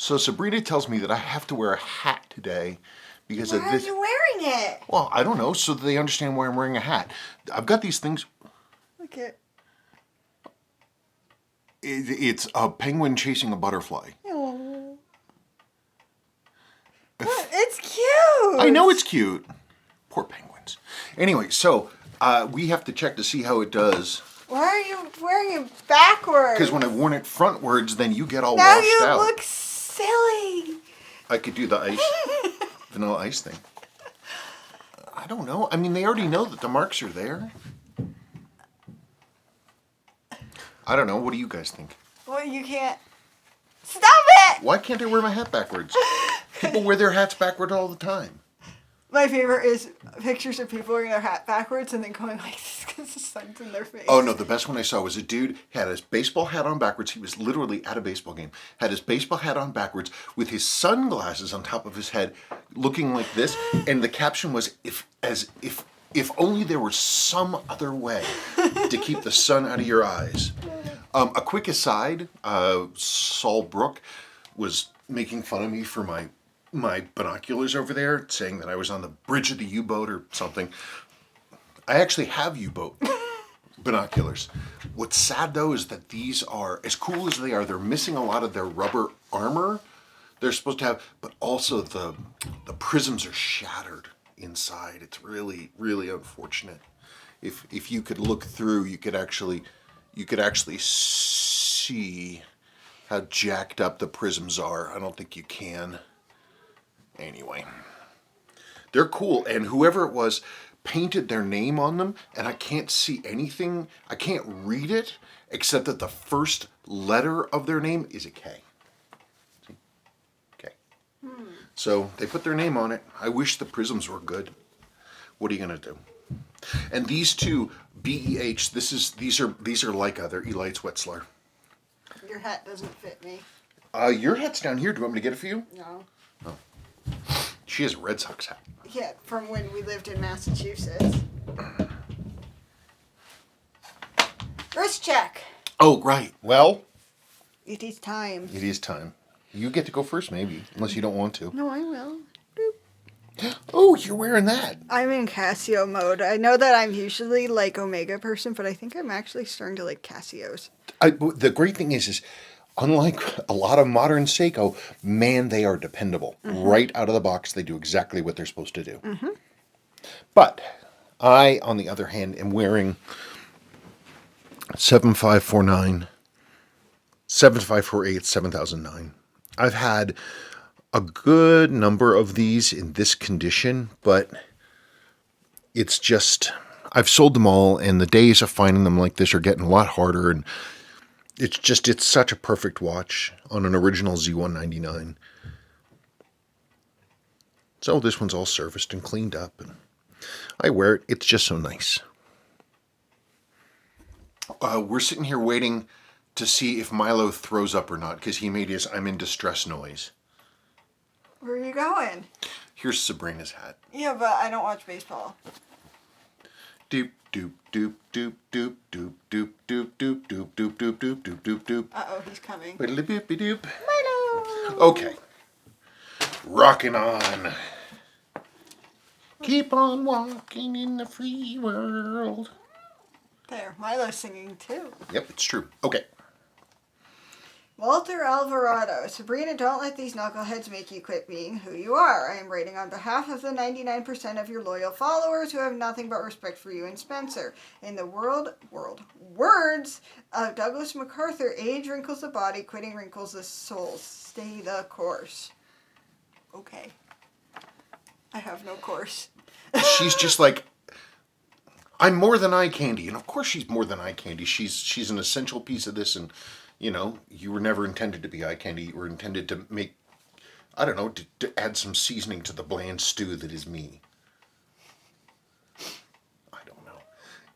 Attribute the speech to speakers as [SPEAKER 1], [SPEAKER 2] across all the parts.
[SPEAKER 1] So Sabrina tells me that I have to wear a hat today because of this.
[SPEAKER 2] Why are you wearing it?
[SPEAKER 1] Well, I don't know, so that they understand why I'm wearing a hat. I've got these things.
[SPEAKER 2] Look at.
[SPEAKER 1] It's a penguin chasing a butterfly.
[SPEAKER 2] Oh. It's cute.
[SPEAKER 1] I know it's cute. Poor penguins. Anyway, so we have to check to see how it does.
[SPEAKER 2] Why are you wearing it backwards?
[SPEAKER 1] Because when I've worn it frontwards, then you get all
[SPEAKER 2] now
[SPEAKER 1] washed
[SPEAKER 2] you
[SPEAKER 1] out.
[SPEAKER 2] look silly.
[SPEAKER 1] I could do the ice, vanilla ice thing. I don't know. I mean, they already know that the marks are there. I don't know. What do you guys think?
[SPEAKER 2] Well, you can't. Stop it!
[SPEAKER 1] Why can't I wear my hat backwards? People wear their hats backward all the time.
[SPEAKER 2] My favorite is pictures of people wearing their hat backwards and then going like this because the sun's in their face.
[SPEAKER 1] Oh no, the best one I saw was a dude had his baseball hat on backwards. He was literally at a baseball game. Had his baseball hat on backwards with his sunglasses on top of his head, looking like this. And the caption was, if only there was some other way to keep the sun out of your eyes. A quick aside, Saul Brook was making fun of me for my binoculars over there, saying that I was on the bridge of the U-boat or something. I actually have U-boat binoculars. What's sad though is that these are, as cool as they are, they're missing a lot of their rubber armor they're supposed to have, but also the prisms are shattered inside. It's really, really unfortunate. If you could look through, you could actually see how jacked up the prisms are. I don't think you can. Anyway, they're cool, and whoever it was painted their name on them, and I can't see anything. I can't read it except that the first letter of their name is a K. See? K. So they put their name on it. I wish the prisms were good. What are you gonna do? And these two BEH. These are like other Elites Wetzlar.
[SPEAKER 2] Your hat doesn't fit me.
[SPEAKER 1] Your hat's down here. Do you want me to get it for you?
[SPEAKER 2] No.
[SPEAKER 1] Oh. She has a Red Sox hat.
[SPEAKER 2] Yeah, from when we lived in Massachusetts. Wrist check.
[SPEAKER 1] Oh, right. Well,
[SPEAKER 2] It is time.
[SPEAKER 1] it is time. You get to go first, maybe, unless you don't want to.
[SPEAKER 2] No, I will.
[SPEAKER 1] Oh, you're wearing that.
[SPEAKER 2] I'm in Casio mode. I know that I'm usually like Omega person, but I think I'm actually starting to like Casios.
[SPEAKER 1] The great thing is unlike a lot of modern Seiko, man, they are dependable. Right out of the box, they do exactly what they're supposed to do. But I, on the other hand, am wearing 7549, 7548, 7009. I've had a good number of these in this condition, but it's just, I've sold them all, and the days of finding them like this are getting a lot harder, and it's such a perfect watch on an original Z199. So this one's all serviced and cleaned up, and I wear it. It's just so nice. We're sitting here waiting to see if Milo throws up or not, because he made his I'm in distress noise.
[SPEAKER 2] Where are you going?
[SPEAKER 1] Here's Sabrina's hat.
[SPEAKER 2] Yeah, but I don't watch baseball.
[SPEAKER 1] Doop doop doop doop doop doop doop doop doop doop doop doop doop doop doop doop.
[SPEAKER 2] Uh-oh, he's coming.
[SPEAKER 1] Doop doop.
[SPEAKER 2] Milo!
[SPEAKER 1] Okay. Rocking on. Keep on walking in the free world.
[SPEAKER 2] There, Milo's singing too.
[SPEAKER 1] Yep, it's true. Okay.
[SPEAKER 2] Walter Alvarado. Sabrina, don't let these knuckleheads make you quit being who you are. I am writing on behalf of the 99% of your loyal followers who have nothing but respect for you and Spencer. In the words of Douglas MacArthur, age wrinkles the body, quitting wrinkles the soul. Stay the course. Okay. I have no course.
[SPEAKER 1] She's just like, I'm more than eye candy. And of course she's more than eye candy. She's an essential piece of this, and you know, you were never intended to be eye candy. You were intended to make, I don't know, to add some seasoning to the bland stew that is me. I don't know.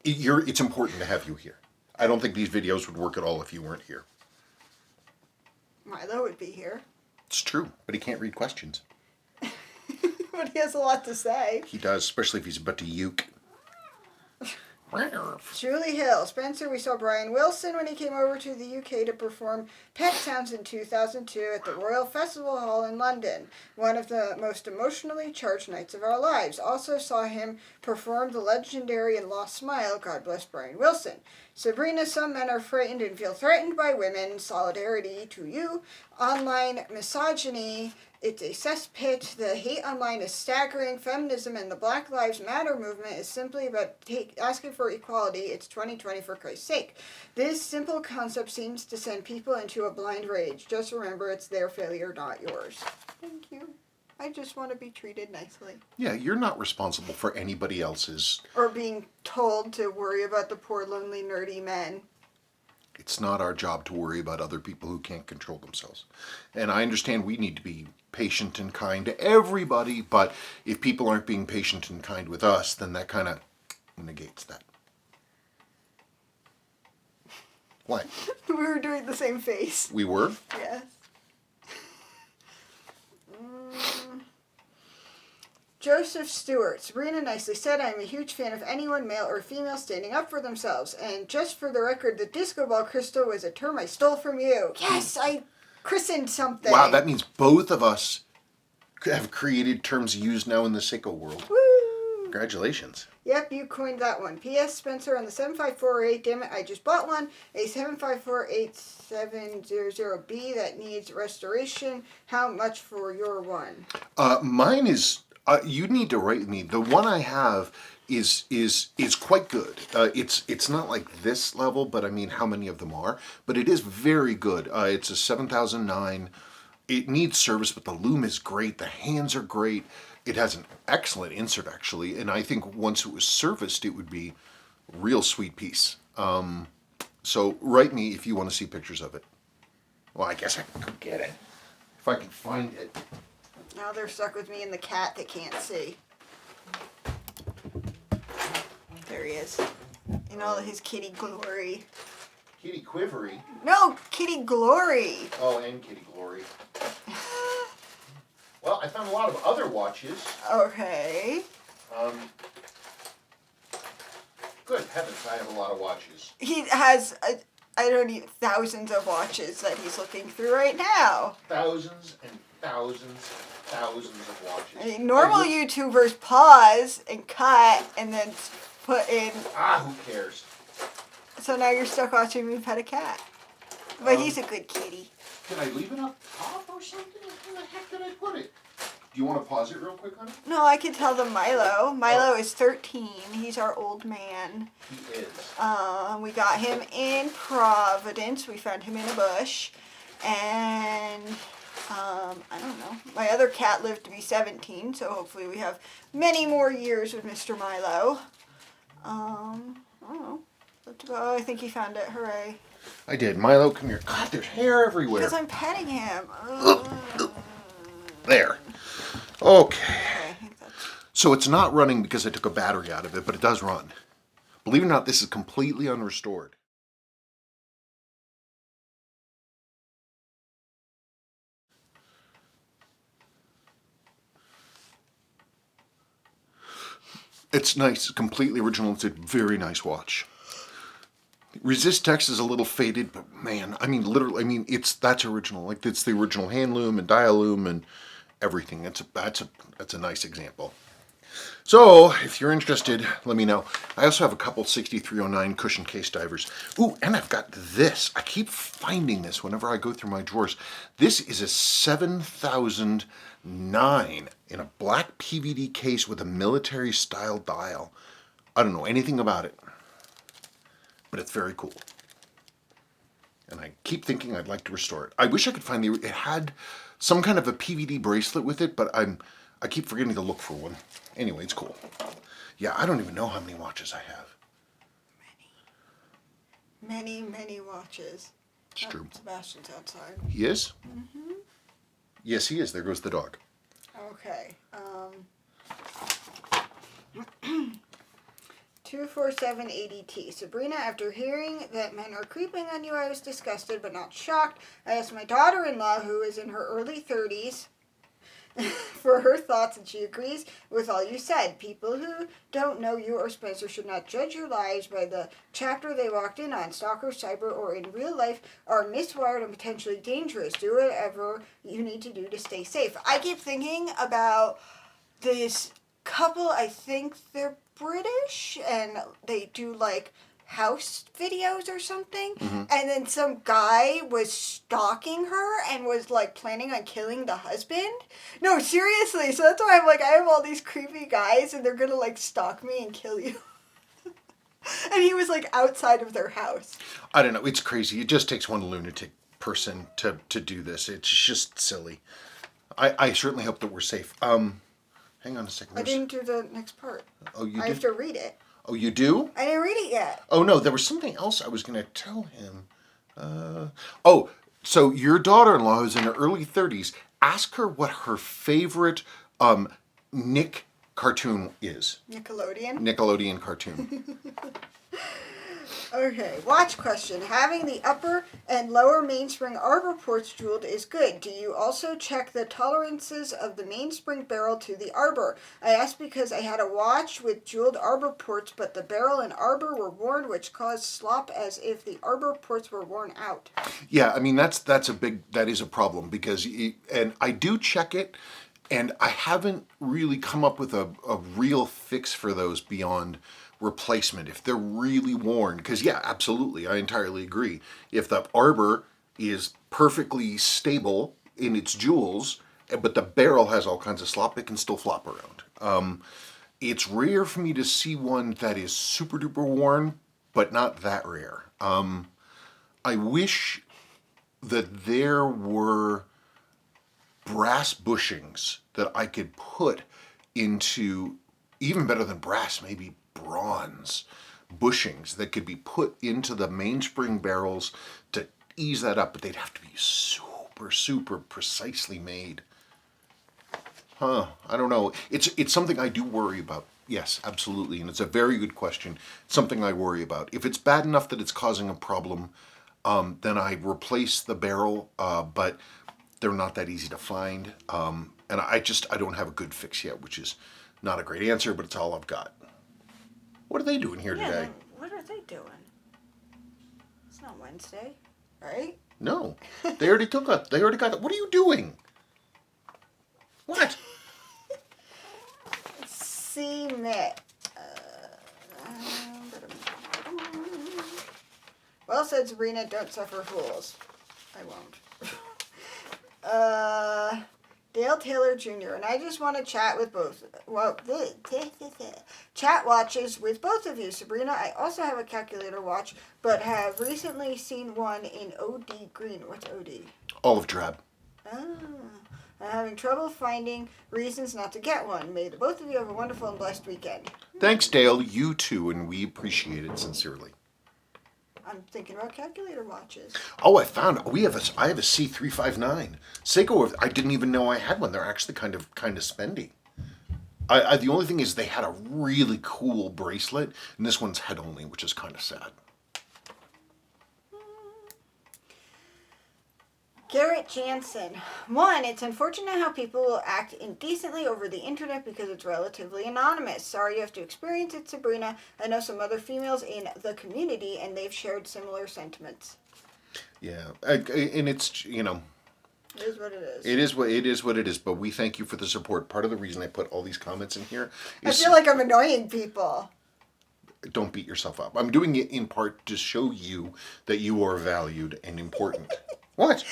[SPEAKER 1] It's important to have you here. I don't think these videos would work at all if you weren't here.
[SPEAKER 2] Milo would be here.
[SPEAKER 1] It's true, but he can't read questions.
[SPEAKER 2] But he has a lot to say.
[SPEAKER 1] He does, especially if he's about to uke.
[SPEAKER 2] Julie Hill. Spencer, we saw Brian Wilson when he came over to the UK to perform Pet Sounds in 2002 at the Royal Festival Hall in London. One of the most emotionally charged nights of our lives. Also saw him perform the legendary and Lost Smile, God bless Brian Wilson. Sabrina, some men are frightened and feel threatened by women. Solidarity to you. Online misogyny. It's a cesspit. The hate online is staggering. Feminism and the Black Lives Matter movement is simply about asking for equality. It's 2020 for Christ's sake. This simple concept seems to send people into a blind rage. Just remember, it's their failure, not yours. Thank you. I just want to be treated nicely.
[SPEAKER 1] Yeah, you're not responsible for anybody else's.
[SPEAKER 2] Or being told to worry about the poor, lonely, nerdy men.
[SPEAKER 1] It's not our job to worry about other people who can't control themselves. And I understand we need to be patient and kind to everybody, but if people aren't being patient and kind with us, then that kind of negates that. What?
[SPEAKER 2] We were doing the same face.
[SPEAKER 1] We were?
[SPEAKER 2] Yes. Joseph Stewart. Sabrina nicely said, I am a huge fan of anyone, male or female, standing up for themselves. And just for the record, the disco ball crystal was a term I stole from you. Yes, I christened something.
[SPEAKER 1] Wow, that means both of us have created terms used now in the sicko world.
[SPEAKER 2] Woo!
[SPEAKER 1] Congratulations.
[SPEAKER 2] Yep, you coined that one. P.S. Spencer on the 75408, damn it, I just bought one. A 7548700B that needs restoration. How much for your one?
[SPEAKER 1] Mine is, you need to write me. The one I have is quite good. It's not like this level, but I mean how many of them are. But it is very good. It's a 7009. It needs service, but the loom is great. The hands are great. It has an excellent insert, actually, and I think once it was serviced, it would be a real sweet piece. So write me if you want to see pictures of it. Well, I guess I can go get it, if I can find it.
[SPEAKER 2] Now they're stuck with me and the cat that can't see. There he is. In all his kitty glory.
[SPEAKER 1] Kitty Quivery.
[SPEAKER 2] No, kitty glory.
[SPEAKER 1] Oh, and Kitty Glory. Well, I found a lot of other watches.
[SPEAKER 2] Okay.
[SPEAKER 1] Good heavens, I have a lot of watches.
[SPEAKER 2] He has, I don't know, thousands of watches that he's looking through right now.
[SPEAKER 1] Thousands and thousands and thousands of watches.
[SPEAKER 2] I mean, normal YouTubers pause and cut and then put in.
[SPEAKER 1] Who cares?
[SPEAKER 2] So now you're stuck watching me pet a cat. But he's a good kitty.
[SPEAKER 1] Can I leave it up top or something? Where the heck did I put it? Do you want to pause it real quick, honey?
[SPEAKER 2] No, I can tell them Milo. Milo is 13. He's our old man.
[SPEAKER 1] He is.
[SPEAKER 2] We got him in Providence. We found him in a bush. And, I don't know. My other cat lived to be 17, so hopefully we have many more years with Mr. Milo. I don't know. Oh, I think he found it. Hooray.
[SPEAKER 1] I did. Milo, come here. God, there's hair everywhere.
[SPEAKER 2] Because I'm petting him.
[SPEAKER 1] There. Okay. So it's not running because I took a battery out of it, but it does run. Believe it or not, this is completely unrestored. It's nice, completely original. It's a very nice watch. Resist Text is a little faded, but man, I mean, literally, that's original. Like, it's the original hand loom and dial loom and everything. That's a nice example. So, if you're interested, let me know. I also have a couple 6309 cushion case divers. Ooh, and I've got this. I keep finding this whenever I go through my drawers. This is a 7009 in a black PVD case with a military-style dial. I don't know anything about it, but it's very cool. And I keep thinking I'd like to restore it. I wish I could find it had some kind of a PVD bracelet with it, but I keep forgetting to look for one. Anyway, it's cool. Yeah, I don't even know how many watches I have.
[SPEAKER 2] Many, many watches.
[SPEAKER 1] It's true.
[SPEAKER 2] Sebastian's outside.
[SPEAKER 1] He is? Mm-hmm. Yes, he is. There goes the dog.
[SPEAKER 2] Okay. 24780T. Sabrina, after hearing that men are creeping on you, I was disgusted but not shocked. I asked my daughter-in-law, who is in her early 30s, for her thoughts, and she agrees with all you said. People who don't know you or Spencer should not judge your lives by the chapter they walked in on. Stalkers, cyber, or in real life are miswired and potentially dangerous. Do whatever you need to do to stay safe. I keep thinking about this couple, I think they're British, and they do like house videos or something, and then some guy was stalking her and was like planning on killing the husband. No, seriously. So that's why I'm like, I have all these creepy guys and they're gonna like stalk me and kill you. And he was like outside of their house.
[SPEAKER 1] I don't know. It's crazy. It just takes one lunatic person to do this. It's just silly. I certainly hope that we're safe. Hang on a second.
[SPEAKER 2] I didn't do the next part.
[SPEAKER 1] Oh, you did?
[SPEAKER 2] I have to read it.
[SPEAKER 1] Oh, you do?
[SPEAKER 2] I didn't read it yet.
[SPEAKER 1] Oh, no, there was something else I was going to tell him. So your daughter-in-law, who's in her early 30s, ask her what her favorite Nick cartoon is. Nickelodeon cartoon.
[SPEAKER 2] Okay, watch question. Having the upper and lower mainspring arbor ports jeweled is good. Do you also check the tolerances of the mainspring barrel to the arbor? I asked because I had a watch with jeweled arbor ports, but the barrel and arbor were worn, which caused slop as if the arbor ports were worn out.
[SPEAKER 1] Yeah, I mean, that is a problem because, and I do check it, and I haven't really come up with a real fix for those beyond replacement if they're really worn. Because yeah, absolutely, I entirely agree. If the arbor is perfectly stable in its jewels, but the barrel has all kinds of slop, it can still flop around. It's rare for me to see one that is super duper worn, but not that rare. I wish that there were brass bushings that I could put into, even better than brass, maybe bronze bushings that could be put into the mainspring barrels to ease that up, but they'd have to be super precisely made. I don't know. It's something I do worry about. Yes, absolutely, and it's a very good question. It's something I worry about. If it's bad enough that it's causing a problem, then I replace the barrel, but they're not that easy to find, and I don't have a good fix yet, which is not a great answer, but it's all I've got. What are they doing here today?
[SPEAKER 2] What are they doing? It's not Wednesday, right?
[SPEAKER 1] No, they already got it. What are you doing? What?
[SPEAKER 2] Cement. Well said, Sabrina. Don't suffer fools. I won't. Dale Taylor Jr. And I just want to chat with both. Well, chat watches with both of you. Sabrina, I also have a calculator watch, but have recently seen one in OD green. What's OD?
[SPEAKER 1] Olive drab.
[SPEAKER 2] I'm having trouble finding reasons not to get one. May the both of you have a wonderful and blessed weekend.
[SPEAKER 1] Thanks, Dale. You too, and we appreciate it sincerely.
[SPEAKER 2] I'm thinking about calculator watches.
[SPEAKER 1] Oh, I found I have a C359 Seiko. I didn't even know I had one. They're actually kind of spendy. The only thing is they had a really cool bracelet, and this one's head only, which is kind of sad.
[SPEAKER 2] Garrett Jansen. 1, it's unfortunate how people will act indecently over the internet because it's relatively anonymous. Sorry you have to experience it, Sabrina. I know some other females in the community, and they've shared similar sentiments.
[SPEAKER 1] Yeah, and it's,
[SPEAKER 2] It is what it is.
[SPEAKER 1] It is what it is, but we thank you for the support. Part of the reason I put all these comments in here is...
[SPEAKER 2] I feel like I'm annoying people.
[SPEAKER 1] Don't beat yourself up. I'm doing it in part to show you that you are valued and important. What?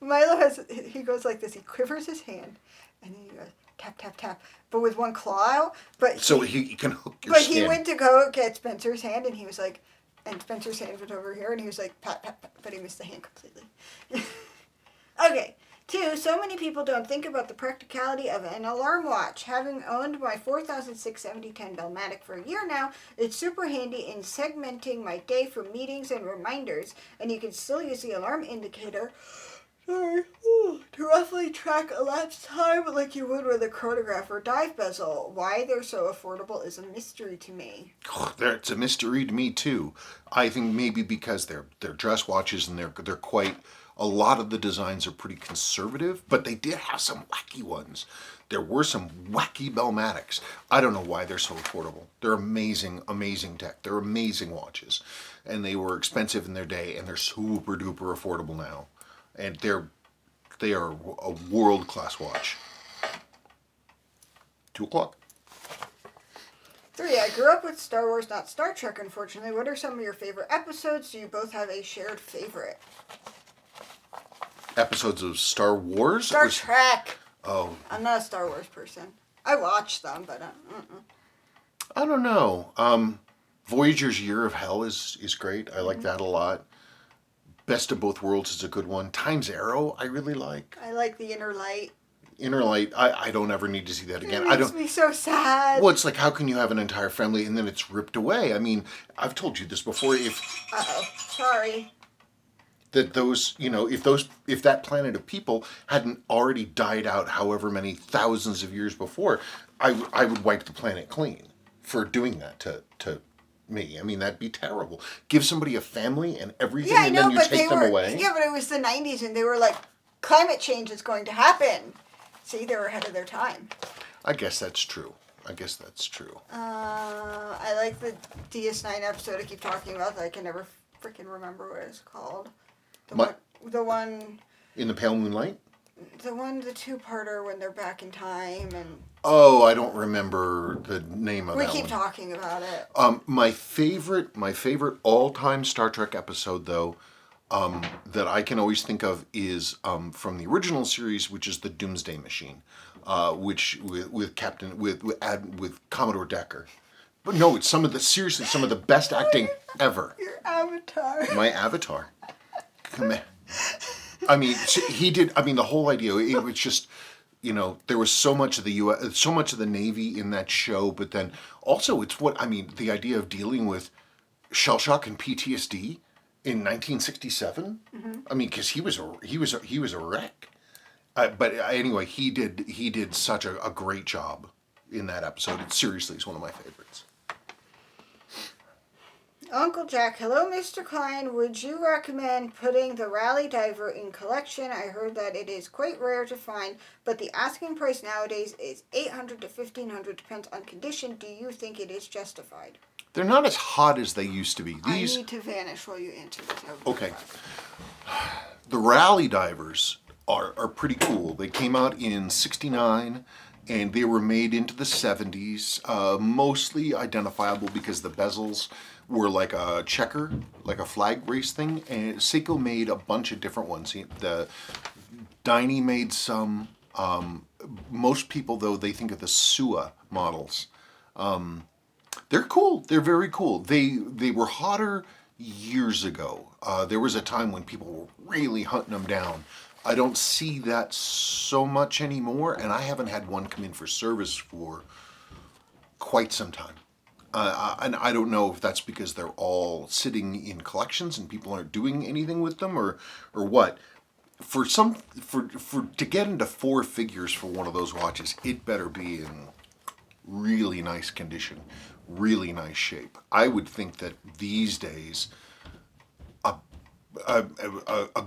[SPEAKER 2] Milo he goes like this. He quivers his hand, and then he goes tap, tap, tap, but with one claw out. So
[SPEAKER 1] he can hook your
[SPEAKER 2] skin.
[SPEAKER 1] But
[SPEAKER 2] he went to go get Spencer's hand, and he was like, and Spencer's hand went over here, and he was like, pat, pat, pat, but he missed the hand completely. Okay. 2, so many people don't think about the practicality of an alarm watch. Having owned my 467010 Bell-matic for a year now, it's super handy in segmenting my day for meetings and reminders, and you can still use the alarm indicator Sorry. To roughly track elapsed time like you would with a chronograph or dive bezel. Why they're so affordable is a mystery to me.
[SPEAKER 1] It's a mystery to me too. I think maybe because they're dress watches and they're quite. A lot of the designs are pretty conservative, but they did have some wacky ones. There were some wacky Bell-matics. I don't know why they're so affordable. They're amazing, amazing tech. They're amazing watches, and they were expensive in their day, and they're super duper affordable now, and they are a world-class watch. 2:00.
[SPEAKER 2] 3. I grew up with Star Wars, not Star Trek, unfortunately. What are some of your favorite episodes? Do you both have a shared favorite?
[SPEAKER 1] Episodes of Star Wars?
[SPEAKER 2] Star Trek!
[SPEAKER 1] Oh.
[SPEAKER 2] I'm not a Star Wars person. I watch them, but
[SPEAKER 1] I don't know. Voyager's Year of Hell is great. I like that a lot. Best of Both Worlds is a good one. Time's Arrow I really like.
[SPEAKER 2] I like The Inner Light.
[SPEAKER 1] Inner Light, I don't ever need to see that again.
[SPEAKER 2] It makes me so sad.
[SPEAKER 1] Well, it's like, how can you have an entire family and then it's ripped away? I mean, I've told you this before.
[SPEAKER 2] Sorry.
[SPEAKER 1] That those, if that planet of people hadn't already died out however many thousands of years before, I would wipe the planet clean for doing that to me. I mean, that'd be terrible. Give somebody a family and everything, and then you take them away.
[SPEAKER 2] Yeah, but it was the 90s, and they were like, climate change is going to happen. See, they were ahead of their time.
[SPEAKER 1] I guess that's true.
[SPEAKER 2] I like the DS9 episode I keep talking about that I can never freaking remember what it's called. The one
[SPEAKER 1] in the Pale Moonlight?
[SPEAKER 2] The two-parter when they're back in time and...
[SPEAKER 1] Oh, I don't remember the name of that one.
[SPEAKER 2] We keep talking about it.
[SPEAKER 1] My favorite all-time Star Trek episode, though, that I can always think of is from the original series, which is the Doomsday Machine, which with Commodore Decker. But no, it's some of the best acting ever.
[SPEAKER 2] Your avatar.
[SPEAKER 1] My avatar. I mean, he did. I mean, the whole idea. It was just, there was so much of the U.S., so much of the Navy in that show. But then also, the idea of dealing with shell shock and PTSD in 1967. Mm-hmm. I mean, because he was a wreck. But anyway, he did such a great job in that episode. It seriously is one of my favorites.
[SPEAKER 2] Uncle Jack, hello, Mr. Klein. Would you recommend putting the Rally Diver in collection? I heard that it is quite rare to find, but the asking price nowadays is $800 to $1,500, depends on condition. Do you think it is justified?
[SPEAKER 1] They're not as hot as they used to be.
[SPEAKER 2] I need to vanish while you answer this.
[SPEAKER 1] Okay. The Rally Divers are pretty cool. They came out in '69. And they were made into the 70s, mostly identifiable because the bezels were like a checker, like a flag race thing. And Seiko made a bunch of different ones. The Dynie made some. Most people, though, they think of the Sua models. They're cool. They're very cool. They were hotter years ago. There was a time when people were really hunting them down. I don't see that so much anymore, and I haven't had one come in for service for quite some time. And I don't know if that's because they're all sitting in collections and people aren't doing anything with them, or what. To get into four figures for one of those watches, it better be in really nice condition, really nice shape. I would think that these days, a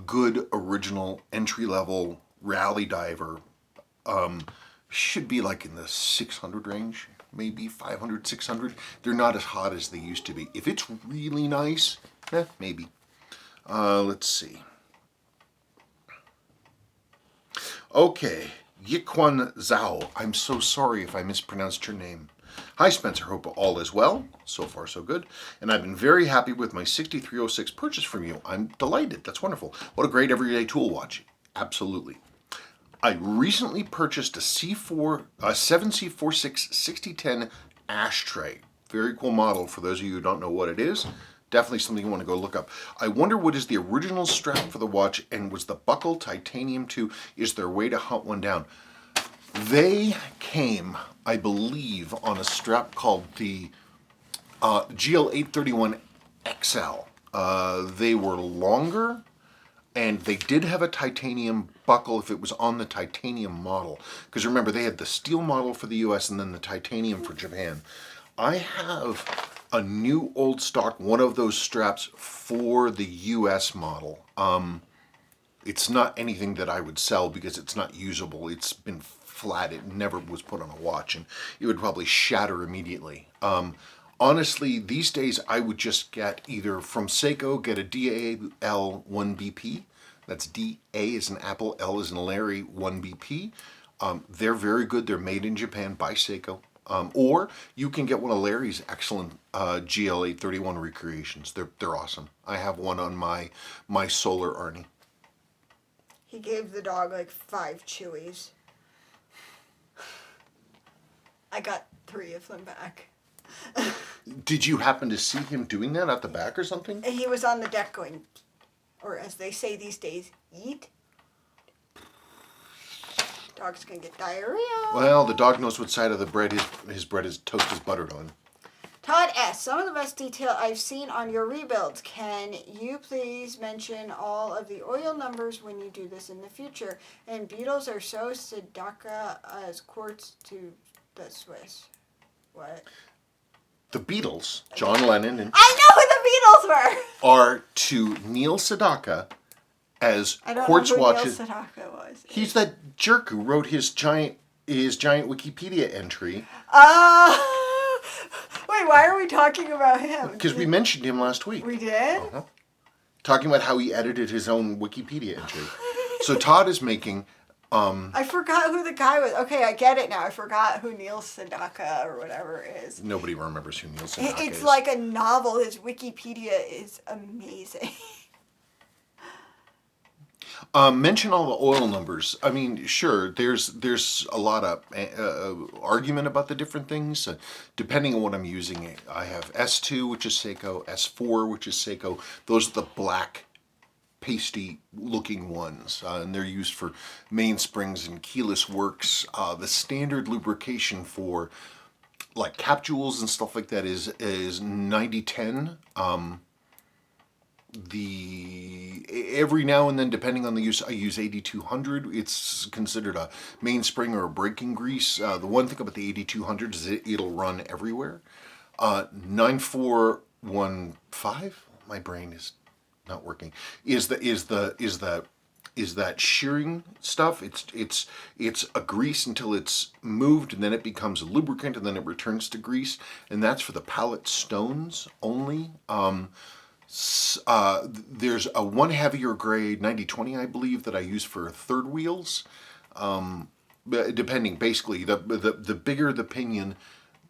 [SPEAKER 1] good original entry-level Rally Diver should be like in the 600 range, maybe 500, 600. They're not as hot as they used to be. If it's really nice, maybe. Let's see. Okay, Yiquan Zhao. I'm so sorry if I mispronounced your name. Hi, Spencer. Hope all is well. So far, so good. And I've been very happy with my 6306 purchase from you. I'm delighted. That's wonderful. What a great everyday tool watch. Absolutely. I recently purchased a 7C46 6010 ashtray. Very cool model. For those of you who don't know what it is, definitely something you want to go look up. I wonder what is the original strap for the watch, and was the buckle titanium too? Is there a way to hunt one down? They came, I believe, on a strap called the GL831XL. They were longer, And they did have a titanium buckle if it was on the titanium model. Because remember, they had the steel model for the US and then the titanium for Japan. I have a new old stock, one of those straps for the US model. It's not anything that I would sell because it's not usable. It's been flat. It never was put on a watch, and it would probably shatter immediately. Honestly, these days I would just get either from Seiko, get a DAL 1BP. That's DA as in Apple, L as in Larry, 1BP. They're very good. They're made in Japan by Seiko. Or you can get one of Larry's excellent GL831 recreations. They're awesome. I have one on my Solar Arnie.
[SPEAKER 2] He gave the dog like 5 chewies. I got 3 of them back.
[SPEAKER 1] Did you happen to see him doing that at the back or something?
[SPEAKER 2] He was on the deck going, or as they say these days, eat. Dog's gonna get diarrhea.
[SPEAKER 1] Well, the dog knows what side of the bread his bread is toast is buttered on.
[SPEAKER 2] Todd S., some of the best detail I've seen on your rebuilds. Can you please mention all of the oil numbers when you do this in the future? And beetles are so Sedaka as quartz to the Swiss. What?
[SPEAKER 1] The Beatles, John Lennon, and
[SPEAKER 2] I know who the Beatles were!
[SPEAKER 1] are to Neil Sedaka as
[SPEAKER 2] I don't
[SPEAKER 1] quartz
[SPEAKER 2] know who
[SPEAKER 1] watches.
[SPEAKER 2] Neil Sedaka was.
[SPEAKER 1] He's that jerk who wrote his giant Wikipedia entry.
[SPEAKER 2] Wait, why are we talking about him?
[SPEAKER 1] Because we mentioned him last week.
[SPEAKER 2] We did?
[SPEAKER 1] Uh-huh. Talking about how he edited his own Wikipedia entry. So Todd is making...
[SPEAKER 2] I forgot who the guy was. Okay, I get it now. I forgot who Neil Sedaka or whatever is.
[SPEAKER 1] Nobody remembers who Neil Sedaka is.
[SPEAKER 2] It's like a novel. His Wikipedia is amazing.
[SPEAKER 1] Mention all the oil numbers. I mean, sure, there's a lot of argument about the different things. Depending on what I'm using, I have S2, which is Seiko, S4, which is Seiko. Those are the black, pasty looking ones, and they're used for mainsprings and keyless works. The standard lubrication for like capsules and stuff like that is 9010. Every now and then, depending on the use, I use 8200. It's considered a mainspring or a braking grease. The one thing about the 8200 is it'll run everywhere. 9415. My brain is not working. Is that shearing stuff? It's a grease until it's moved, and then it becomes a lubricant, and then it returns to grease, and that's for the pallet stones only. There's a one heavier grade 9020, I believe, that I use for third wheels. Depending, basically, the bigger the pinion,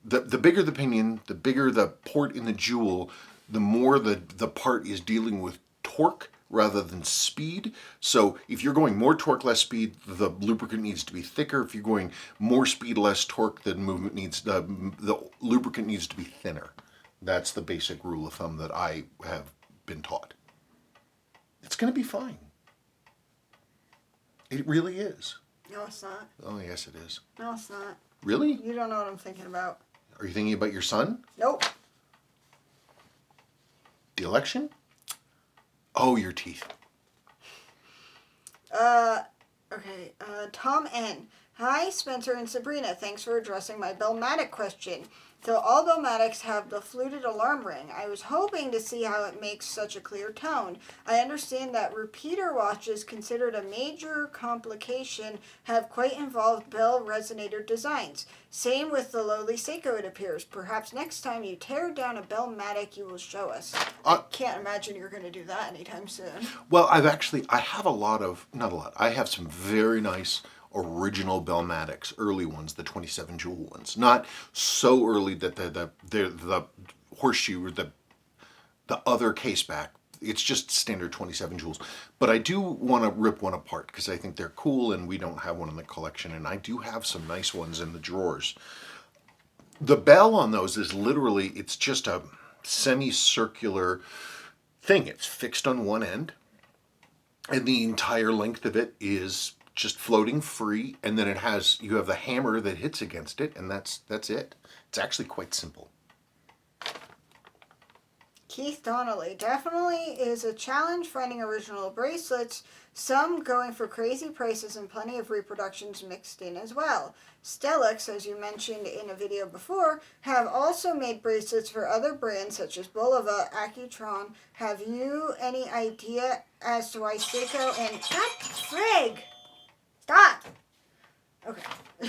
[SPEAKER 1] the bigger the pinion, the bigger the port in the jewel, the more the part is dealing with torque rather than speed. So if you're going more torque, less speed, the lubricant needs to be thicker. If you're going more speed, less torque, then the lubricant needs to be thinner. That's the basic rule of thumb that I have been taught. It's going to be fine. It really is.
[SPEAKER 2] No, it's not.
[SPEAKER 1] Oh, yes, it is.
[SPEAKER 2] No, it's not.
[SPEAKER 1] Really?
[SPEAKER 2] You don't know what I'm thinking about.
[SPEAKER 1] Are you thinking about your son?
[SPEAKER 2] Nope.
[SPEAKER 1] The election? Oh, your teeth.
[SPEAKER 2] Okay. Tom N. Hi, Spencer and Sabrina. Thanks for addressing my Bell-matic question. So all Bell-matics have the fluted alarm ring. I was hoping to see how it makes such a clear tone. I understand that repeater watches, considered a major complication, have quite involved bell resonator designs. Same with the lowly Seiko, it appears. Perhaps next time you tear down a Bell-matic, you will show us. I can't imagine you're going to do that anytime soon.
[SPEAKER 1] Well, I have I have some very nice original Bell-matics, early ones, the 27 jewel ones. Not so early that the horseshoe or the other case back. It's just standard 27 jewels. But I do want to rip one apart because I think they're cool and we don't have one in the collection. And I do have some nice ones in the drawers. The bell on those is literally, it's just a semicircular thing. It's fixed on one end and the entire length of it is just floating free, and then you have the hammer that hits against it, and that's it. It's actually quite simple.
[SPEAKER 2] Keith Donnelly. Definitely is a challenge finding original bracelets, some going for crazy prices and plenty of reproductions mixed in as well. Stellux, as you mentioned in a video before, have also made bracelets for other brands such as Bulova, Accutron. Have you any idea as to why Seiko and... God, frig! Stop! Okay.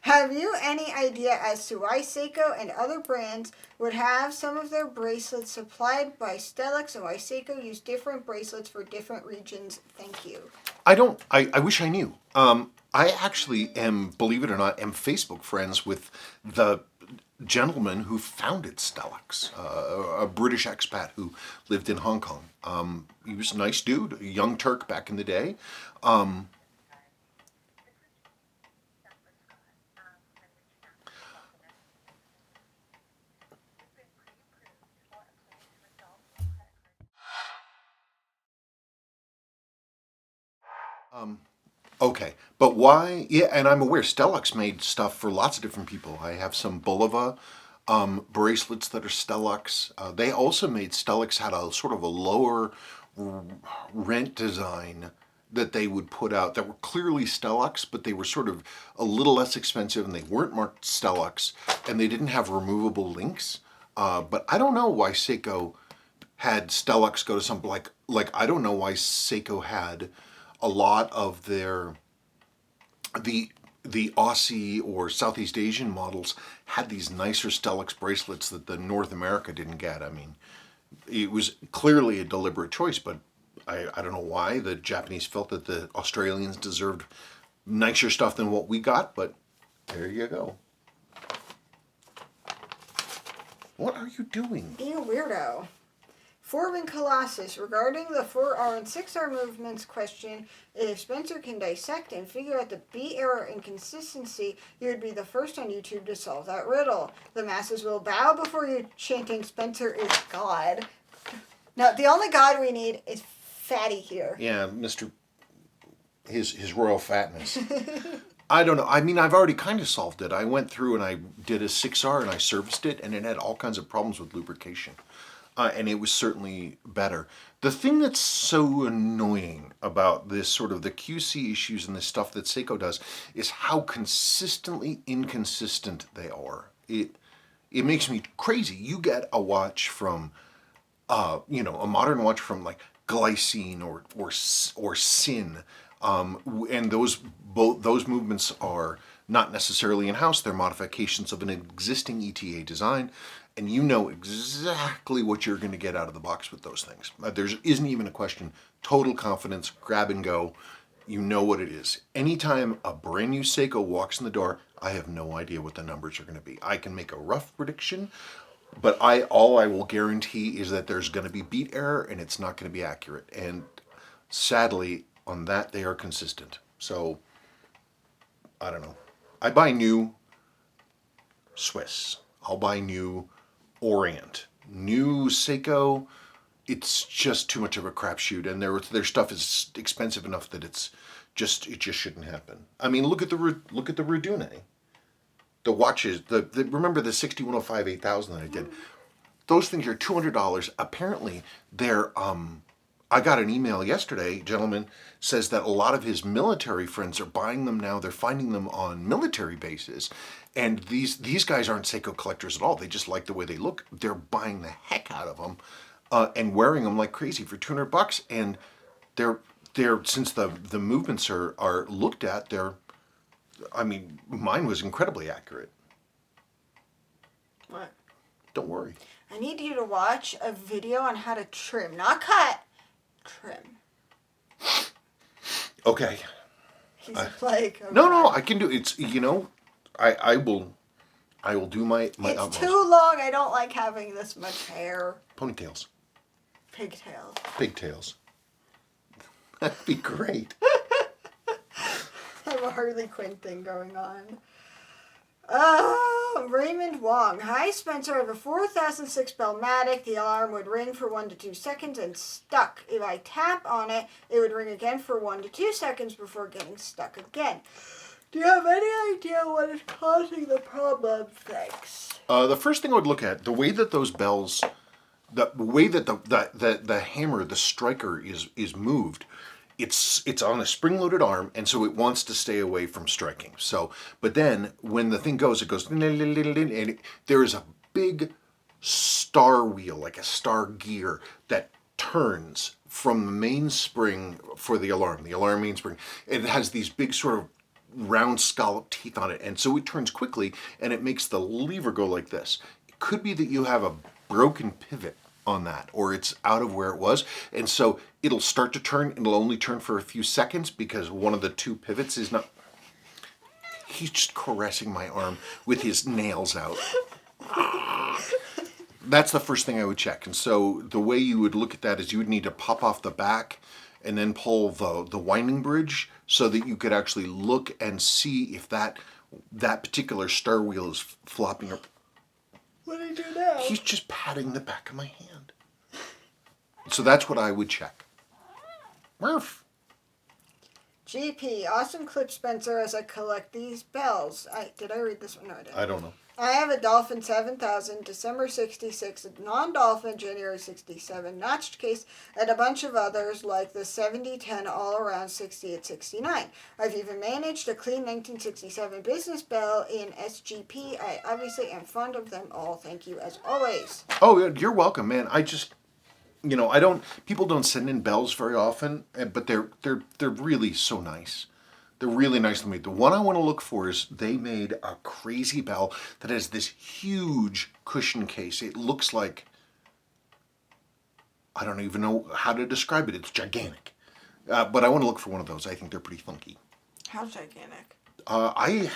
[SPEAKER 2] Have you any idea as to why Seiko and other brands would have some of their bracelets supplied by Stellux and why Seiko use different bracelets for different regions? Thank you.
[SPEAKER 1] I don't. I wish I knew. I actually am, believe it or not, am Facebook friends with the gentleman who founded Stellux, a British expat who lived in Hong Kong. He was a nice dude, a young Turk back in the day. Okay, but why? Yeah, and I'm aware Stellux made stuff for lots of different people. I have some Bulova bracelets that are Stellux. They also made Stellux had a sort of a lower rent design that they would put out that were clearly Stellux, but they were sort of a little less expensive and they weren't marked Stellux and they didn't have removable links. But I don't know why Seiko had Stellux go to some like I don't know why Seiko had a lot of their the Aussie or Southeast Asian models had these nicer Stellux bracelets that the North America didn't get. I mean, it was clearly a deliberate choice, but I don't know why the Japanese felt that the Australians deserved nicer stuff than what we got, but there you go. What are you doing?
[SPEAKER 2] Being a weirdo. Forbin Colossus, regarding the 4R and 6R movements question, if Spencer can dissect and figure out the beat error inconsistency, you would be the first on YouTube to solve that riddle. The masses will bow before you, chanting Spencer is God. Now, the only God we need is Fatty here.
[SPEAKER 1] Yeah, Mr. His royal fatness. I don't know. I mean, I've already kind of solved it. I went through and I did a 6R and I serviced it, and it had all kinds of problems with lubrication. And it was certainly better. The thing that's so annoying about this sort of the QC issues and the stuff that Seiko does is how consistently inconsistent they are. It makes me crazy. You get a watch from, a modern watch from like Glycine or Sin, and those movements are not necessarily in-house. They're modifications of an existing ETA design. And you know exactly what you're going to get out of the box with those things. There isn't even a question. Total confidence, grab and go. You know what it is. Anytime a brand new Seiko walks in the door, I have no idea what the numbers are going to be. I can make a rough prediction, but all I will guarantee is that there's going to be beat error and it's not going to be accurate. And sadly, on that, they are consistent. So, I don't know. I buy new Swiss. I'll buy new Orient. New Seiko, it's just too much of a crapshoot, and their stuff is expensive enough that it just shouldn't happen. I mean, look at the Redune, the watches. Remember the 6105 8000 that I did. Those things are $200. Apparently, they're I got an email yesterday. Gentleman says that a lot of his military friends are buying them now. They're finding them on military bases. And these guys aren't Seiko collectors at all. They just like the way they look. They're buying the heck out of them and wearing them like crazy for $200. And they're since the movements are looked at, I mean, mine was incredibly accurate.
[SPEAKER 2] What?
[SPEAKER 1] Don't worry.
[SPEAKER 2] I need you to watch a video on how to trim, not cut, trim.
[SPEAKER 1] Okay.
[SPEAKER 2] He's like, okay.
[SPEAKER 1] No, I can do it's. I will do my
[SPEAKER 2] It's
[SPEAKER 1] utmost.
[SPEAKER 2] too long. I don't like having this much hair.
[SPEAKER 1] Ponytails.
[SPEAKER 2] Pigtails.
[SPEAKER 1] Pigtails. That'd be great.
[SPEAKER 2] I have a Harley Quinn thing going on. Raymond Wong. Hi, Spencer. I have a 4006 Bell-matic. The alarm would ring for 1 to 2 seconds and stuck. If I tap on it, it would ring again for 1 to 2 seconds before getting stuck again. Do you have any idea what is causing the problem? Thanks.
[SPEAKER 1] The first thing I would look at, the way that those bells the way that the hammer, the striker is moved, it's on a spring-loaded arm, and so it wants to stay away from striking. So, but then when the thing goes, it goes, and there is a big star wheel, like a star gear, that turns from the main spring for the alarm mainspring. It has these big sort of round scallop teeth on it, and so it turns quickly, and it makes the lever go like this. It could be that you have a broken pivot on that, or it's out of where it was, and so it'll start to turn. It'll only turn for a few seconds because one of the two pivots is not. He's just caressing my arm with his nails out. That's the first thing I would check. And so the way you would look at that is you would need to pop off the back and then pull the winding bridge so that you could actually look and see if that particular star wheel is flopping up.
[SPEAKER 2] What do you do now?
[SPEAKER 1] He's just patting the back of my hand. So that's what I would check. Murph.
[SPEAKER 2] GP, awesome clip, Spencer, as I collect these bells. Did I read this one? No, I didn't.
[SPEAKER 1] I don't know.
[SPEAKER 2] I have a Dolphin 7000, December 66, a non-Dolphin, January 67, notched case, and a bunch of others like the 7010 all-around 6869. I've even managed a clean 1967 business bell in SGP. I obviously am fond of them all. Thank you as always.
[SPEAKER 1] Oh, you're welcome, man. I just, people don't send in bells very often, but they're really so nice. They're really nicely made. The one I want to look for is they made a crazy bell that has this huge cushion case. It looks like, I don't even know how to describe it. It's gigantic. But I want to look for one of those. I think they're pretty funky.
[SPEAKER 2] How gigantic?
[SPEAKER 1] I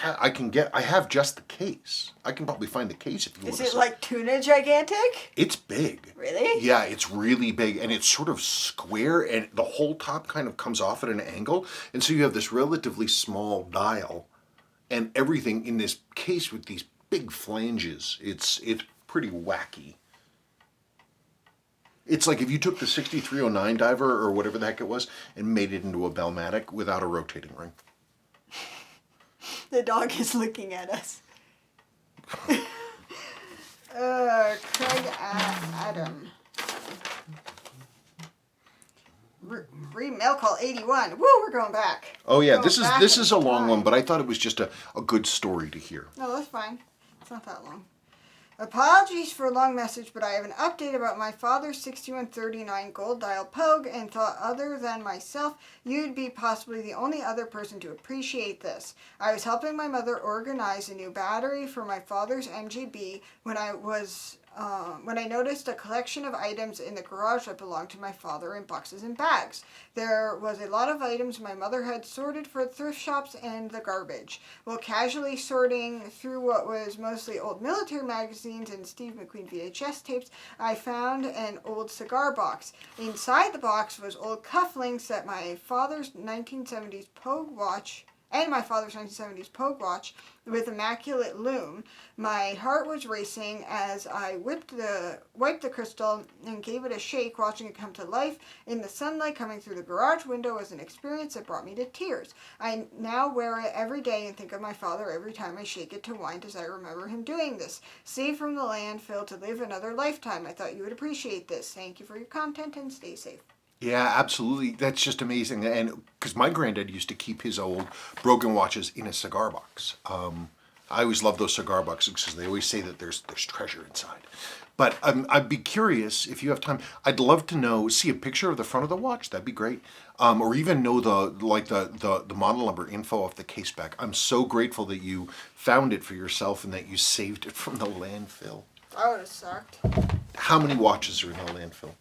[SPEAKER 1] have just the case. I can probably find the case if you want to see.
[SPEAKER 2] Is it like tuna gigantic?
[SPEAKER 1] It's big.
[SPEAKER 2] Really?
[SPEAKER 1] Yeah, it's really big, and it's sort of square, and the whole top kind of comes off at an angle, and so you have this relatively small dial, and everything in this case with these big flanges. It's pretty wacky. It's like if you took the 6309 diver, or whatever the heck it was, and made it into a Bell-matic without a rotating ring.
[SPEAKER 2] The dog is looking at us. Craig Adam. Mail call 81. Woo, we're going back.
[SPEAKER 1] Oh yeah,
[SPEAKER 2] Going
[SPEAKER 1] this
[SPEAKER 2] back
[SPEAKER 1] is a
[SPEAKER 2] in
[SPEAKER 1] long one,
[SPEAKER 2] time.
[SPEAKER 1] but I thought it was just a good story to hear.
[SPEAKER 2] No, that's fine. It's not that long. Apologies for a long message, but I have an update about my father's 6139 gold dial Pogue and thought other than myself, you'd be possibly the only other person to appreciate this. I was helping my mother organize a new battery for my father's MGB when I noticed a collection of items in the garage that belonged to my father in boxes and bags. There was a lot of items my mother had sorted for thrift shops and the garbage. While casually sorting through what was mostly old military magazines and Steve McQueen VHS tapes, I found an old cigar box. Inside the box was old cufflinks that my father's 1970s Pogue watch and my father's 1970s Pogue watch with immaculate lume. My heart was racing as I wiped the crystal and gave it a shake, watching it come to life in the sunlight coming through the garage window was an experience that brought me to tears. I now wear it every day and think of my father every time I shake it to wind as I remember him doing this. Saved from the landfill to live another lifetime. I thought you would appreciate this. Thank you for your content and stay safe.
[SPEAKER 1] Yeah, absolutely. That's just amazing. And because my granddad used to keep his old broken watches in a cigar box. I always love those cigar boxes because they always say that there's treasure inside. But I'd be curious if you have time. I'd love to see a picture of the front of the watch. That'd be great. Or even know the model number info off the case back. I'm so grateful that you found it for yourself and that you saved it from the landfill.
[SPEAKER 2] That would have sucked.
[SPEAKER 1] How many watches are in the landfill?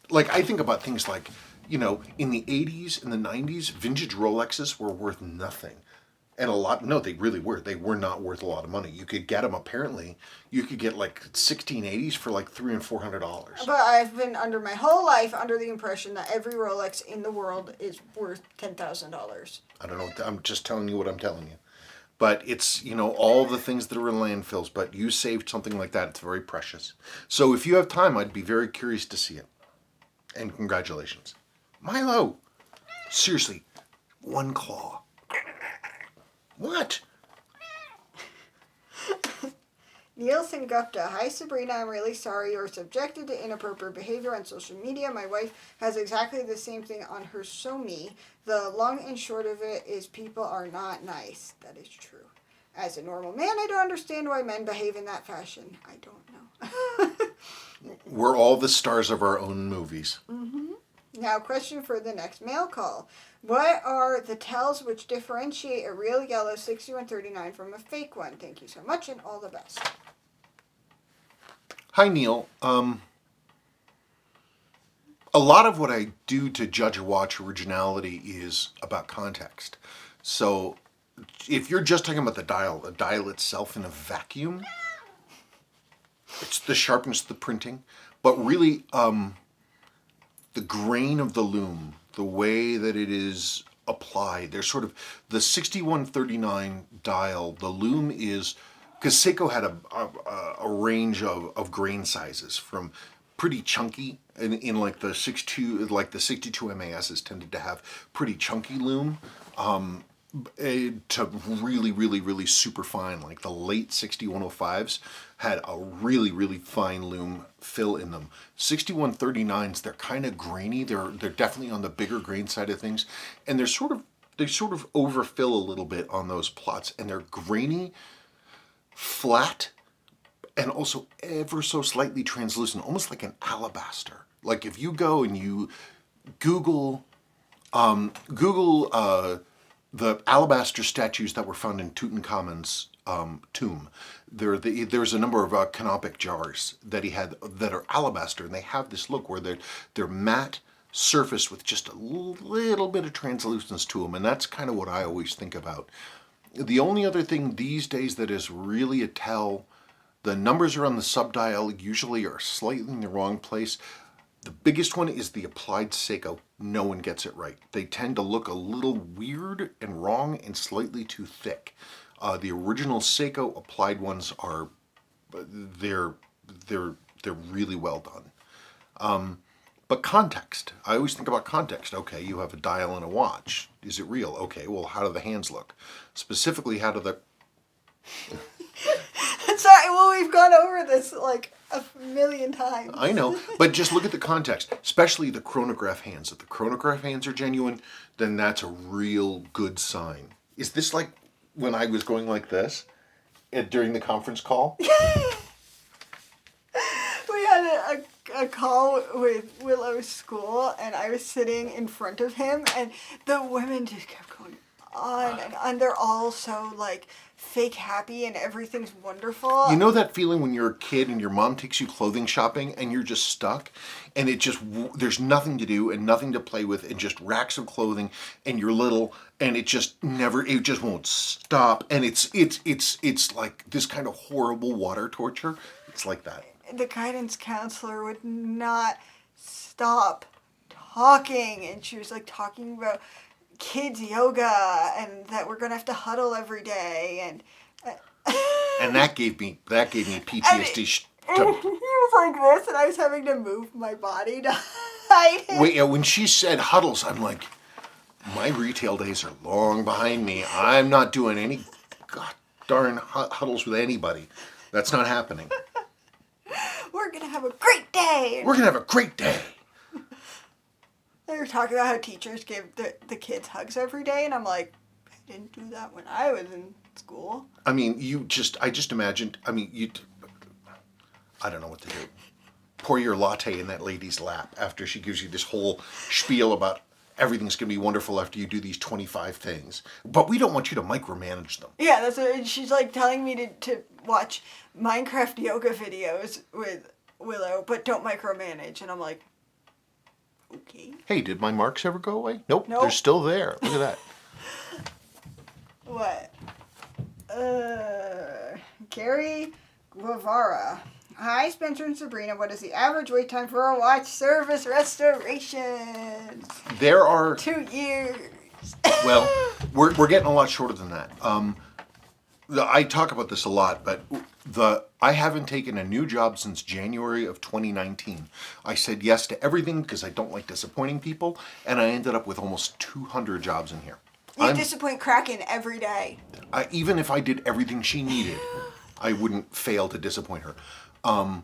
[SPEAKER 1] Like, I think about things like, in the 80s and the 90s, vintage Rolexes were worth nothing. And they really were. They were not worth a lot of money. You could get them, apparently, you could get like 1680s for like $300 and $400.
[SPEAKER 2] But I've been my whole life under the impression that every Rolex in the world is worth $10,000.
[SPEAKER 1] I don't know. I'm just telling you what I'm telling you. But it's, all the things that are in landfills, but you saved something like that. It's very precious. So if you have time, I'd be very curious to see it. And congratulations. Milo! Seriously, one claw. What?
[SPEAKER 2] Nielsen Gupta. Hi Sabrina, I'm really sorry you're subjected to inappropriate behavior on social media. My wife has exactly the same thing on her SoMe. The long and short of it is people are not nice. That is true. As a normal man, I don't understand why men behave in that fashion. I don't know.
[SPEAKER 1] We're all the stars of our own movies.
[SPEAKER 2] Mm-hmm. Now, question for the next mail call. What are the tells which differentiate a real yellow 6139 from a fake one? Thank you so much and all the best.
[SPEAKER 1] Hi, Neil. A lot of what I do to judge a watch originality is about context. So if you're just talking about the dial itself in a vacuum, it's the sharpness of the printing, but really the grain of the loom, the way that it is applied. There's sort of the 6139 dial, the loom is, because Seiko had a range of grain sizes from pretty chunky, in like the 62 MASs tended to have pretty chunky loom, to really, really, really super fine. Like the late 6105s had a really, really fine loom fill in them. 6139s, they're kind of grainy. They're definitely on the bigger grain side of things, and they sort of overfill a little bit on those plots, and they're grainy, flat, and also ever so slightly translucent, almost like an alabaster. Like if you go and you Google the alabaster statues that were found in Tutankhamun's tomb. There's a number of canopic jars that he had that are alabaster, and they have this look where they're matte surface with just a little bit of translucence to them, and that's kind of what I always think about. The only other thing these days that is really a tell, the numbers around the subdial usually are slightly in the wrong place. The biggest one is the applied Seiko. No one gets it right. They tend to look a little weird and wrong and slightly too thick. The original Seiko applied ones are, they're really well done. But context. I always think about context. Okay, you have a dial and a watch. Is it real? Okay, well, how do the hands look? Specifically, how do the...
[SPEAKER 2] Sorry, well, we've gone over this like a million times.
[SPEAKER 1] I know, but just look at the context, especially the chronograph hands. If the chronograph hands are genuine, then that's a real good sign. Is this like when I was going like this during the conference call?
[SPEAKER 2] We had a call with Willow's school, and I was sitting in front of him, and the women just kept going on and on. They're all so like fake happy and everything's wonderful.
[SPEAKER 1] You know that feeling when you're a kid and your mom takes you clothing shopping and you're just stuck and there's nothing to do and nothing to play with and just racks of clothing and you're little and it just won't stop, and it's like this kind of horrible water torture. It's like that.
[SPEAKER 2] The guidance counselor would not stop talking, and she was like talking about kids yoga and that we're gonna have to huddle every day, and
[SPEAKER 1] that gave me PTSD.
[SPEAKER 2] He was like this, and I was having to move my body to hide him.
[SPEAKER 1] Wait, when she said huddles, I'm like, my retail days are long behind me. I'm not doing any god darn huddles with anybody. That's not happening.
[SPEAKER 2] We're gonna have a great day.
[SPEAKER 1] We're gonna have a great day.
[SPEAKER 2] They were talking about how teachers give the kids hugs every day, and I'm like, I didn't do that when I was in school.
[SPEAKER 1] I mean, I just imagined, I mean, I don't know what to do. Pour your latte in that lady's lap after she gives you this whole spiel about everything's going to be wonderful after you do these 25 things. But we don't want you to micromanage them.
[SPEAKER 2] Yeah, that's what she's like telling me to watch Minecraft yoga videos with Willow, but don't micromanage. And I'm like, okay.
[SPEAKER 1] Hey, did my marks ever go away? Nope. They're still there. Look at that.
[SPEAKER 2] What? Gary Guevara. Hi, Spencer and Sabrina. What is the average wait time for a watch service restoration?
[SPEAKER 1] There are
[SPEAKER 2] 2 years.
[SPEAKER 1] Well, we're getting a lot shorter than that. I talk about this a lot, but I haven't taken a new job since January of 2019. I said yes to everything because I don't like disappointing people, and I ended up with almost 200 jobs in here.
[SPEAKER 2] You disappoint Kraken every day.
[SPEAKER 1] Even if I did everything she needed, I wouldn't fail to disappoint her. I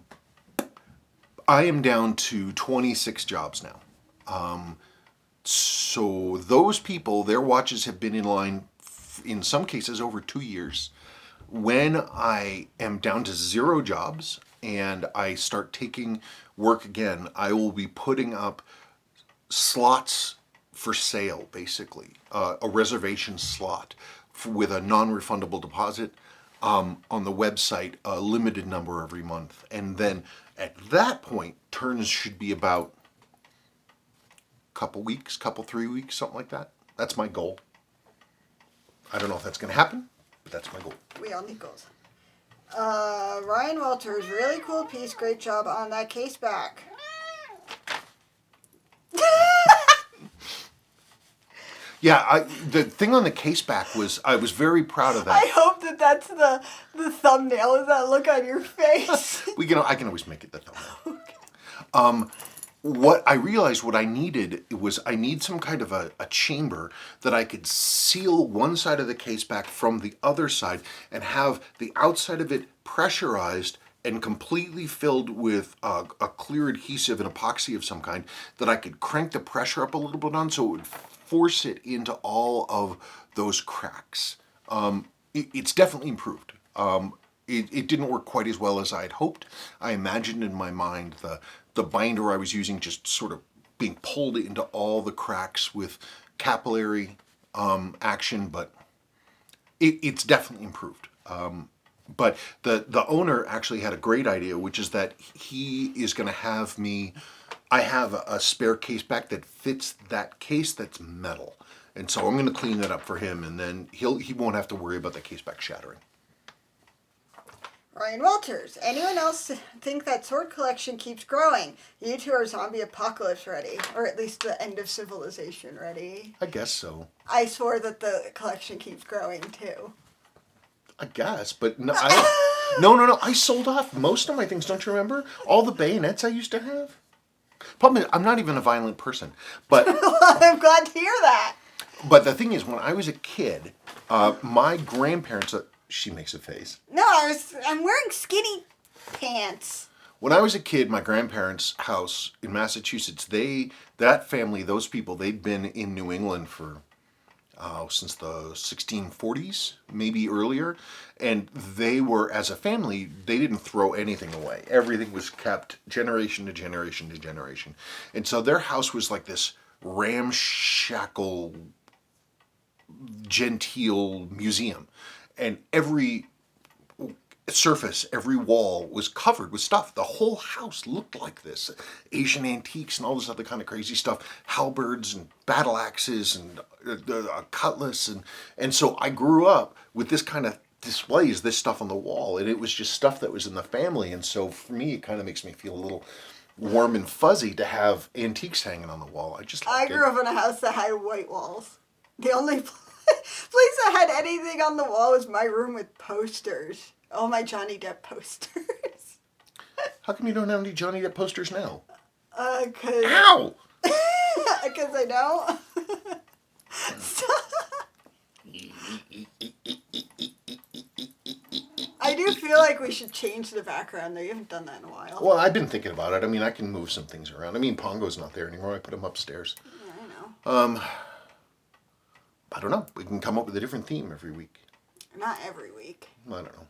[SPEAKER 1] am down to 26 jobs now. So those people, their watches have been in line, in some cases, over 2 years. When I am down to 0 jobs and I start taking work again, I will be putting up slots for sale, basically, a reservation slot with a non-refundable deposit on the website, a limited number every month. And then at that point, turns should be about couple weeks, 3 weeks, something like that. That's my goal. I don't know if that's going to happen, but that's my goal.
[SPEAKER 2] We all need goals. Ryan Walters, really cool piece. Great job on that case back.
[SPEAKER 1] Yeah, the thing on the case back was, I was very proud of that.
[SPEAKER 2] I hope that that's the thumbnail. Is that look on your face?
[SPEAKER 1] I can always make it the thumbnail. Okay. What I realized what I needed was I need some kind of a chamber that I could seal one side of the case back from the other side and have the outside of it pressurized and completely filled with a clear adhesive and epoxy of some kind that I could crank the pressure up a little bit on so it would force it into all of those cracks. It's definitely improved. It didn't work quite as well as I had hoped. I imagined in my mind the binder I was using just sort of being pulled into all the cracks with capillary action, but it's definitely improved. But the owner actually had a great idea, which is that he is going to have me. I have a spare case back that fits that case that's metal, and so I'm going to clean that up for him, and then he won't have to worry about the case back shattering.
[SPEAKER 2] Ryan Walters, anyone else think that sword collection keeps growing? You two are zombie apocalypse ready, or at least the end of civilization ready.
[SPEAKER 1] I guess so.
[SPEAKER 2] I swore that the collection keeps growing too.
[SPEAKER 1] I guess, but no, no. I sold off most of my things. Don't you remember all the bayonets I used to have? Problem is, I'm not even a violent person, but
[SPEAKER 2] I'm glad to hear that.
[SPEAKER 1] But the thing is, when I was a kid, my grandparents. She makes a face.
[SPEAKER 2] No, I'm wearing skinny pants.
[SPEAKER 1] When I was a kid, my grandparents' house in Massachusetts, that family, those people, they'd been in New England for since the 1640s, maybe earlier, and they were, as a family, they didn't throw anything away. Everything was kept generation to generation to generation, and so their house was like this ramshackle, genteel museum. And every surface, every wall was covered with stuff. The whole house looked like this. Asian antiques and all this other kind of crazy stuff. Halberds and battle axes and a cutlass. And so I grew up with this kind of displays, this stuff on the wall. And it was just stuff that was in the family. And so for me, it kind of makes me feel a little warm and fuzzy to have antiques hanging on the wall.
[SPEAKER 2] I grew up in a house that had white walls. The only place that had anything on the wall was my room with posters. All my Johnny Depp posters.
[SPEAKER 1] How come you don't have any Johnny Depp posters now?
[SPEAKER 2] Cause...
[SPEAKER 1] Ow!
[SPEAKER 2] Because I don't. I do feel like we should change the background though. You haven't done that in a while.
[SPEAKER 1] Well, I've been thinking about it. I mean, I can move some things around. I mean, Pongo's not there anymore. I put him upstairs.
[SPEAKER 2] Yeah, I know.
[SPEAKER 1] I don't know. We can come up with a different theme every week.
[SPEAKER 2] Not every week.
[SPEAKER 1] I don't know.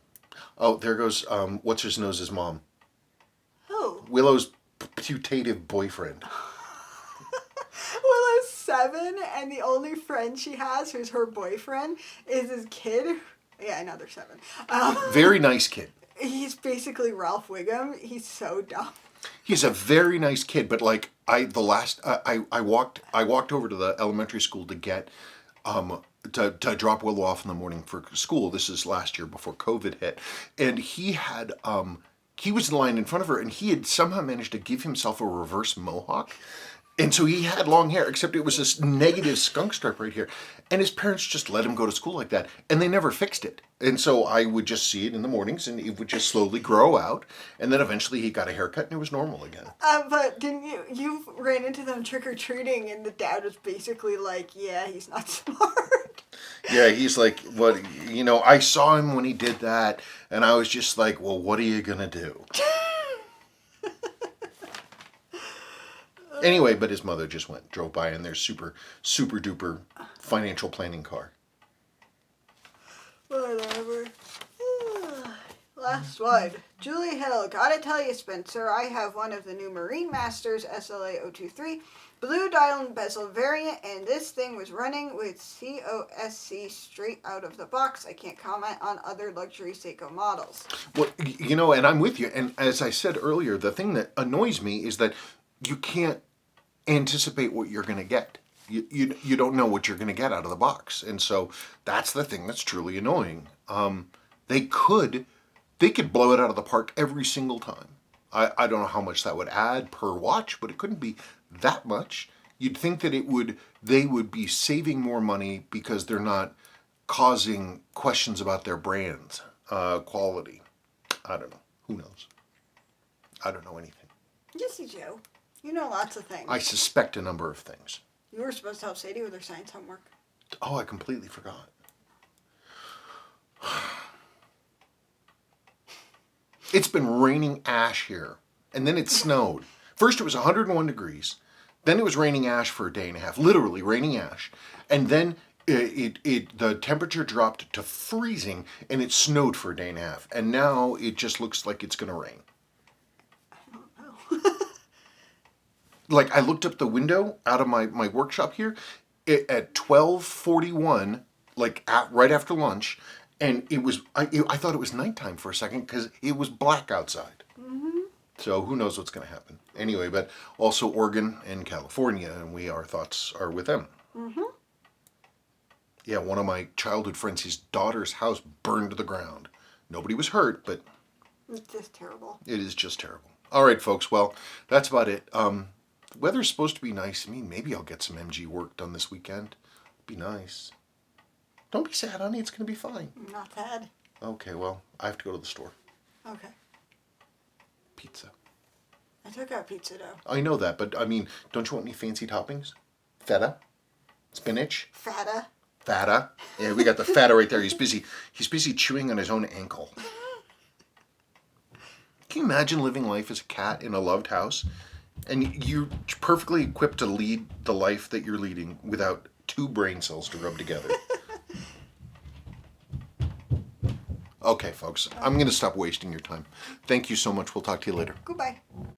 [SPEAKER 1] Oh, there goes what's-his-nose's mom.
[SPEAKER 2] Who?
[SPEAKER 1] Willow's putative boyfriend.
[SPEAKER 2] Willow's 7, and the only friend she has, who's her boyfriend, is his kid. Yeah, I know they're 7.
[SPEAKER 1] Very nice kid.
[SPEAKER 2] He's basically Ralph Wiggum. He's so dumb.
[SPEAKER 1] He's a very nice kid, but like I walked over to the elementary school to get to drop Willow off in the morning for school. This is last year before COVID hit, and he was in line in front of her, and he had somehow managed to give himself a reverse mohawk. And so he had long hair, except it was this negative skunk stripe right here. And his parents just let him go to school like that. And they never fixed it. And so I would just see it in the mornings, and it would just slowly grow out. And then eventually he got a haircut, and it was normal again.
[SPEAKER 2] But didn't you ran into them trick-or-treating, and the dad was basically like, yeah, he's not smart.
[SPEAKER 1] Yeah, he's like, what, I saw him when he did that, and I was just like, well, what are you going to do? Anyway, but his mother just drove by in their super, super duper financial planning car.
[SPEAKER 2] Whatever. Last one. Julie Hill. Gotta tell you, Spencer, I have one of the new Marine Masters SLA-023 blue dial and bezel variant, and this thing was running with COSC straight out of the box. I can't comment on other luxury Seiko models.
[SPEAKER 1] Well, and I'm with you. And as I said earlier, the thing that annoys me is that you can't anticipate what you're going to get. You don't know what you're going to get out of the box. And so that's the thing that's truly annoying. They could blow it out of the park every single time. I don't know how much that would add per watch, but it couldn't be that much. You'd think that they would be saving more money because they're not causing questions about their brand's quality. I don't know. Who knows? I don't know anything.
[SPEAKER 2] Yes, you do. You know lots of things.
[SPEAKER 1] I suspect a number of things.
[SPEAKER 2] You were supposed to help Sadie with her science homework.
[SPEAKER 1] Oh, I completely forgot. It's been raining ash here, and then it snowed. First it was 101 degrees, then it was raining ash for a day and a half, literally raining ash, and then the temperature dropped to freezing, and it snowed for a day and a half, and now it just looks like it's going to rain.
[SPEAKER 2] I don't know.
[SPEAKER 1] Like, I looked up the window out of my workshop here at 12:41, like right after lunch, and I thought it was nighttime for a second because it was black outside.
[SPEAKER 2] Mm-hmm.
[SPEAKER 1] So who knows what's going to happen. Anyway, but also Oregon and California, and our thoughts are with them.
[SPEAKER 2] Mm-hmm.
[SPEAKER 1] Yeah, one of my childhood friends, his daughter's house burned to the ground. Nobody was hurt, but
[SPEAKER 2] It's just terrible.
[SPEAKER 1] it is just terrible. All right, folks, well, that's about it. The weather's supposed to be nice. I mean, maybe I'll get some MG work done this weekend. Be nice. Don't be sad, honey. It's going to be fine.
[SPEAKER 2] Not bad.
[SPEAKER 1] Okay, well, I have to go to the store.
[SPEAKER 2] Okay.
[SPEAKER 1] Pizza.
[SPEAKER 2] I took out pizza dough.
[SPEAKER 1] I know that, but I mean, don't you want any fancy toppings? Feta? Spinach?
[SPEAKER 2] Feta.
[SPEAKER 1] Feta? Yeah, we got the feta right there. He's busy chewing on his own ankle. Can you imagine living life as a cat in a loved house? And you're perfectly equipped to lead the life that you're leading without two brain cells to rub together. Okay, folks, I'm going to stop wasting your time. Thank you so much. We'll talk to you later.
[SPEAKER 2] Goodbye.